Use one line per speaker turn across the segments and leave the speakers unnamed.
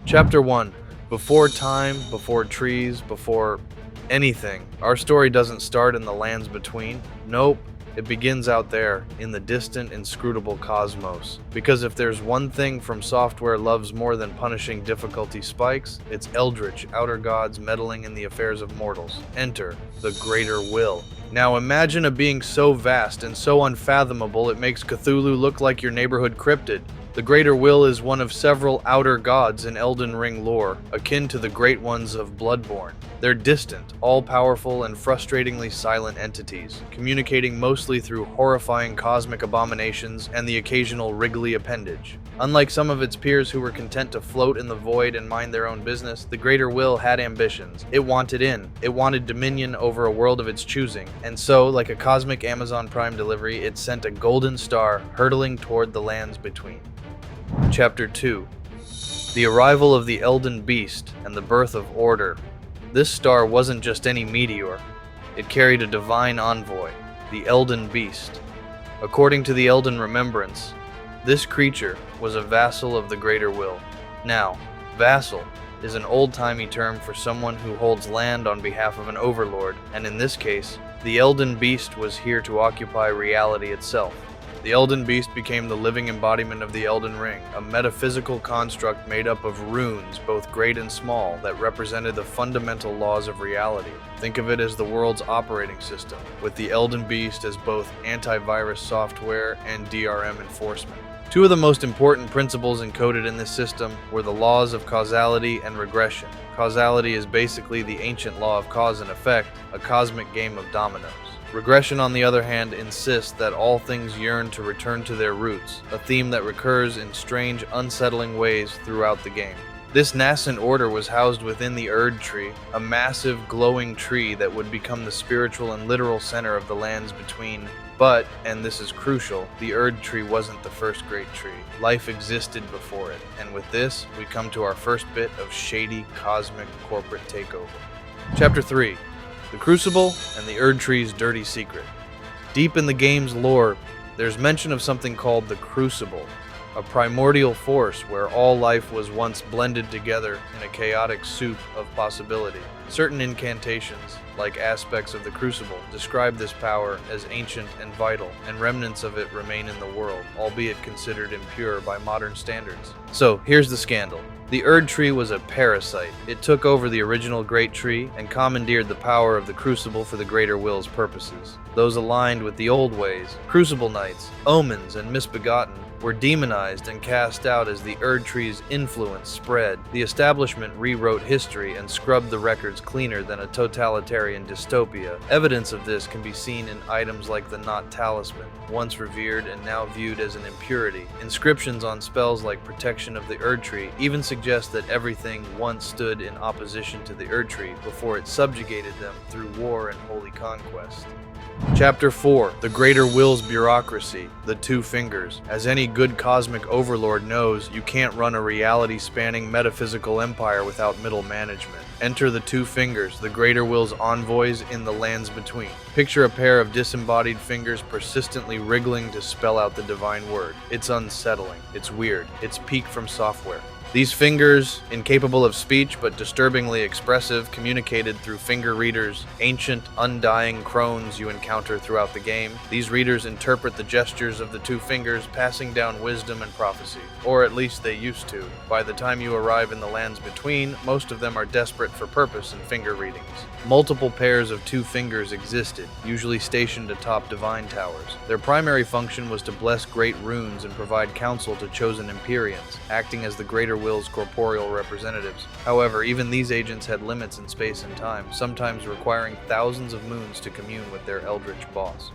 Chapter 1. Before time, before trees, before anything. Our story doesn't start in the lands between. Nope. It begins out there, in the distant, inscrutable cosmos. Because if there's one thing From Software loves more than punishing difficulty spikes, it's eldritch, outer gods meddling in the affairs of mortals. Enter the Greater Will. Now imagine a being so vast and so unfathomable it makes Cthulhu look like your neighborhood cryptid. The Greater Will is one of several outer gods in Elden Ring lore, akin to the Great Ones of Bloodborne. They're distant, all-powerful, and frustratingly silent entities, communicating mostly through horrifying cosmic abominations and the occasional wriggly appendage. Unlike some of its peers who were content to float in the void and mind their own business, the Greater Will had ambitions. It wanted in. It wanted dominion over a world of its choosing. And so, like a cosmic Amazon Prime delivery, it sent a golden star hurtling toward the lands between. Chapter 2. The arrival of the Elden Beast and the birth of order. This star wasn't just any meteor. It carried a divine envoy, the Elden Beast. According to the Elden Remembrance, this creature was a vassal of the Greater Will. Now, vassal is an old-timey term for someone who holds land on behalf of an overlord, and in this case, the Elden Beast was here to occupy reality itself. The Elden Beast became the living embodiment of the Elden Ring, a metaphysical construct made up of runes, both great and small, that represented the fundamental laws of reality. Think of it as the world's operating system, with the Elden Beast as both antivirus software and DRM enforcement. Two of the most important principles encoded in this system were the laws of causality and regression. Causality is basically the ancient law of cause and effect, a cosmic game of dominoes. Regression, on the other hand, insists that all things yearn to return to their roots, a theme that recurs in strange, unsettling ways throughout the game. This nascent order was housed within the Erd Tree, a massive, glowing tree that would become the spiritual and literal center of the lands between. But, and this is crucial, the Erd Tree wasn't the first great tree. Life existed before it, and with this, we come to our first bit of shady, cosmic, corporate takeover. Chapter 3. The Crucible and the Erd Tree's dirty secret. Deep in the game's lore, there's mention of something called the Crucible, a primordial force where all life was once blended together in a chaotic soup of possibility. Certain incantations, like aspects of the Crucible, describe this power as ancient and vital, and remnants of it remain in the world, albeit considered impure by modern standards. So, here's the scandal. The Erd Tree was a parasite. It took over the original Great Tree and commandeered the power of the Crucible for the Greater Will's purposes. Those aligned with the old ways, Crucible Knights, Omens, and Misbegotten, were demonized and cast out as the Erd Tree's influence spread. The establishment rewrote history and scrubbed the records cleaner than a totalitarian dystopia. Evidence of this can be seen in items like the Knot Talisman, once revered and now viewed as an impurity. Inscriptions on spells like Protection of the Erd Tree even suggest that everything once stood in opposition to the Erd Tree before it subjugated them through war and holy conquest. Chapter 4. The Greater Will's Bureaucracy, the Two Fingers. As any good cosmic overlord knows, you can't run a reality-spanning metaphysical empire without middle management. Enter the Two Fingers, the Greater Will's envoys in the lands between. Picture a pair of disembodied fingers persistently wriggling to spell out the divine word. It's unsettling. It's weird. It's peak From Software. These fingers, incapable of speech but disturbingly expressive, communicated through finger readers, ancient, undying crones you encounter throughout the game. These readers interpret the gestures of the two fingers, passing down wisdom and prophecy. Or at least they used to. By the time you arrive in the lands between, most of them are desperate for purpose and finger readings. Multiple pairs of two fingers existed, usually stationed atop divine towers. Their primary function was to bless great runes and provide counsel to chosen Empyreans, acting as the Greater Will's corporeal representatives. However, even these agents had limits in space and time, sometimes requiring thousands of moons to commune with their eldritch boss.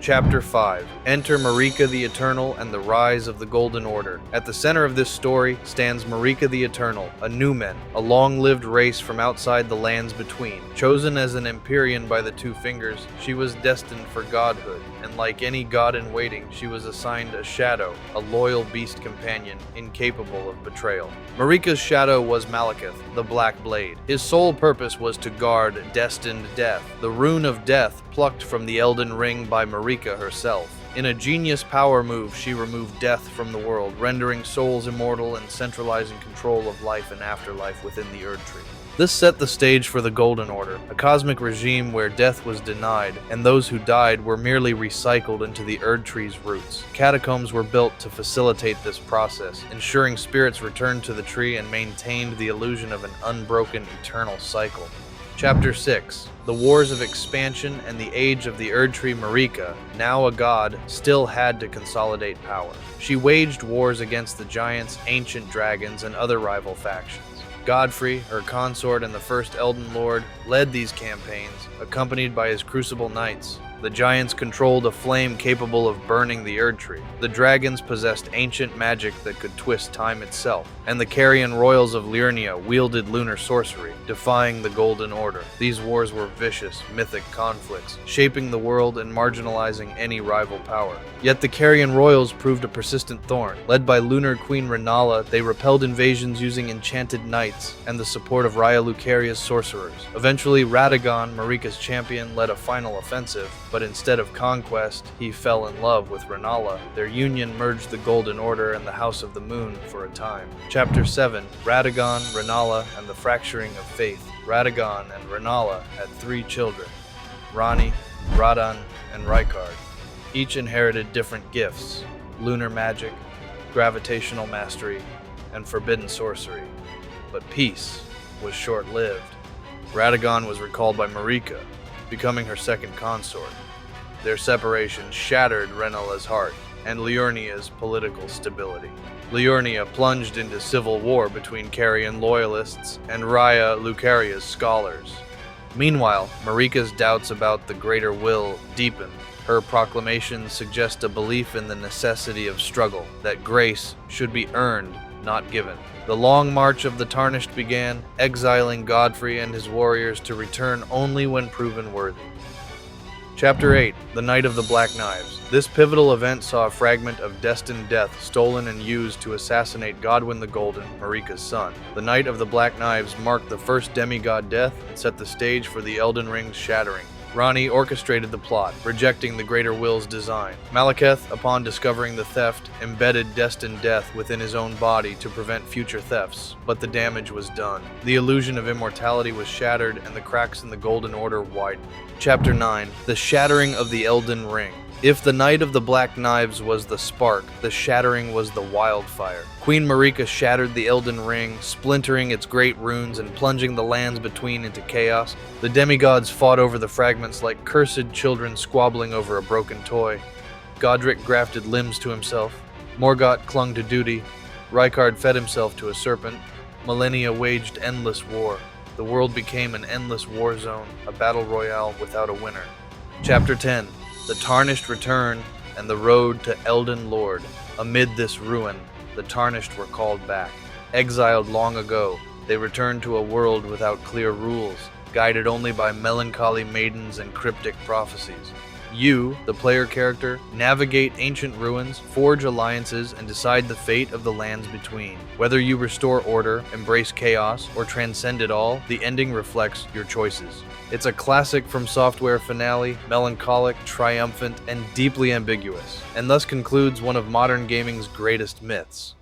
Chapter 5. Enter Marika the Eternal and the Rise of the Golden Order. At the center of this story stands Marika the Eternal, a Numen, a long-lived race from outside the lands between. Chosen as an Empyrean by the Two Fingers, she was destined for godhood, and like any god in waiting, she was assigned a shadow, a loyal beast companion, incapable of betrayal. Marika's shadow was Malekith, the Black Blade. His sole purpose was to guard destined death, the rune of death plucked from the Elden Ring by Marika herself. In a genius power move, she removed death from the world, rendering souls immortal and centralizing control of life and afterlife within the Erd Tree. This set the stage for the Golden Order, a cosmic regime where death was denied, and those who died were merely recycled into the Erd Tree's roots. Catacombs were built to facilitate this process, ensuring spirits returned to the tree and maintained the illusion of an unbroken eternal cycle. Chapter 6. The Wars of Expansion and the Age of the Erd Tree. Marika, now a god, still had to consolidate power. She waged wars against the giants, ancient dragons, and other rival factions. Godfrey, her consort and the first Elden Lord, led these campaigns, accompanied by his Crucible knights. The giants controlled a flame capable of burning the Erd Tree. The dragons possessed ancient magic that could twist time itself, and the Carrion Royals of Liurnia wielded lunar sorcery, defying the Golden Order. These wars were vicious, mythic conflicts, shaping the world and marginalizing any rival power. Yet the Carrion Royals proved a persistent thorn. Led by Lunar Queen Renala, they repelled invasions using enchanted knights and the support of Raya Lucaria's sorcerers. Eventually, Ratagon, Marika's champion, led a final offensive, but instead of conquest, he fell in love with Renala. Their union merged the Golden Order and the House of the Moon for a time. Chapter 7. Ratagon, Renala, and the Fracturing of Faith. Ratagon and Renala had 3 children, Ranni, Radan, and Rykard. Each inherited different gifts: lunar magic, gravitational mastery, and forbidden sorcery. But peace was short-lived. Ratagon was recalled by Marika, becoming her second consort. Their separation shattered Renala's heart and Liurnia's political stability. Liurnia plunged into civil war between Carrion loyalists and Raya Lucaria's scholars. Meanwhile, Marika's doubts about the greater will deepened. Her proclamations suggest a belief in the necessity of struggle, that grace should be earned, not given. The long march of the Tarnished began, exiling Godfrey and his warriors to return only when proven worthy. Chapter 8. The Night of the Black Knives. This pivotal event saw a fragment of destined death stolen and used to assassinate Godwyn the Golden, Marika's son. The Night of the Black Knives marked the first demigod death and set the stage for the Elden Ring's shattering. Ranni orchestrated the plot, rejecting the Greater Will's design. Malekith, upon discovering the theft, embedded destined death within his own body to prevent future thefts, but the damage was done. The illusion of immortality was shattered and the cracks in the Golden Order widened. Chapter 9. The Shattering of the Elden Ring. If the Night of the Black Knives was the spark, the shattering was the wildfire. Queen Marika shattered the Elden Ring, splintering its great runes and plunging the lands between into chaos. The demigods fought over the fragments like cursed children squabbling over a broken toy. Godric grafted limbs to himself. Morgott clung to duty. Rykard fed himself to a serpent. Millennia waged endless war. The world became an endless war zone, a battle royale without a winner. Chapter 10. The Tarnished return and the road to Elden Lord. Amid this ruin, the Tarnished were called back. Exiled long ago, they returned to a world without clear rules, guided only by melancholy maidens and cryptic prophecies. You, the player character, navigate ancient ruins, forge alliances, and decide the fate of the lands between. Whether you restore order, embrace chaos, or transcend it all, the ending reflects your choices. It's a classic From Software finale, melancholic, triumphant, and deeply ambiguous, and thus concludes one of modern gaming's greatest myths.